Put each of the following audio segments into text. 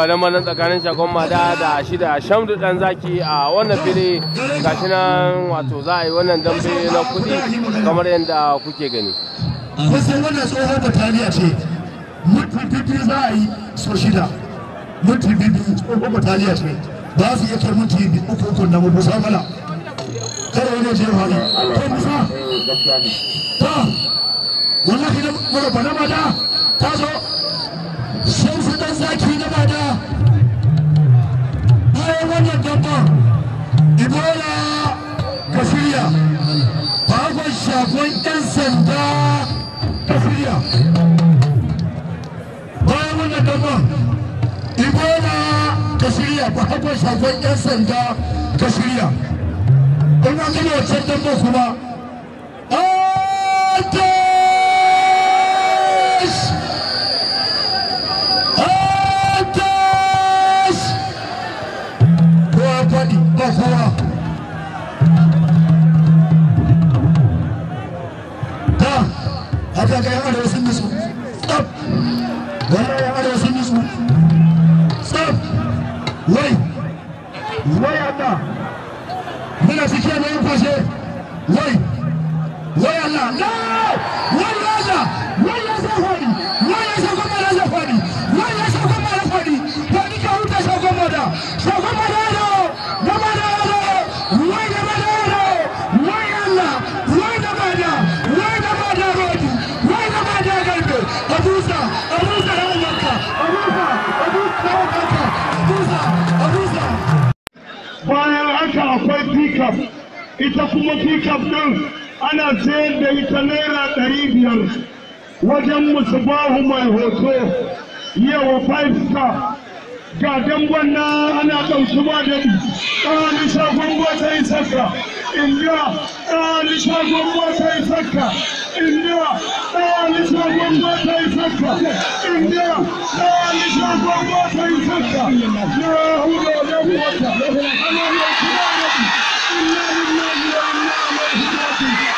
ga lamarin tsakanin shagon mada da shi da Shamdu dan zaki a wannan fili gashi nan wato za a yi wannan dambe na kudi kamar yadda kuke gani. Kusan wannan tsohon bataliya ce mutum bibi za a yi so shida mutum bibi tsohon bataliya ce ba su iya kai mutum uku na musa mala kada wani ce hali ko musa ta wallahi na mara na mada ta zo Shamsu dan zaki na bada bayan wannan dabban Ibola ka shirya bagon shagon 'yan sanda ka shirya bayan wannan dabban Ibola ka shirya bagon shagon 'yan sanda ka shirya in an gani wancan dabban kuma haka ga yan arewa sun nisu stop wannan yan arewa sun nisu stop wai Allah muna cikin da yin fashe wai Allah no wai Allah wai ya sa hori wai ya sa goma da zafari wai ya sa goma da fadi ba ni ka huta sa goma da wai Allah wai da bada Abusa bayan haka akwai pickup ita kuma pickup din ana sayar da ita naira 500 wajen Musbahu mai hoto yawa 5 star ga dangon na ana ɗauki ba da ɗani shagon wata yi saka inda ɗani shagon wata yi saka inda ɗani shagon wata yi saka inda ɗani shagon wata yi saka ya hulo da wata ana yau kuma da inna lillahi wa inna ilaihi raji'un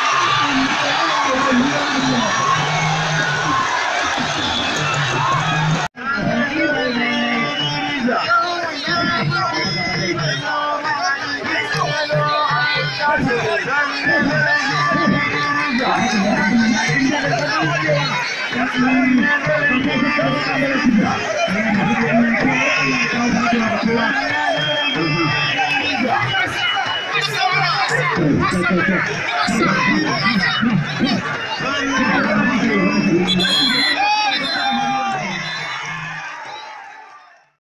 Thank you.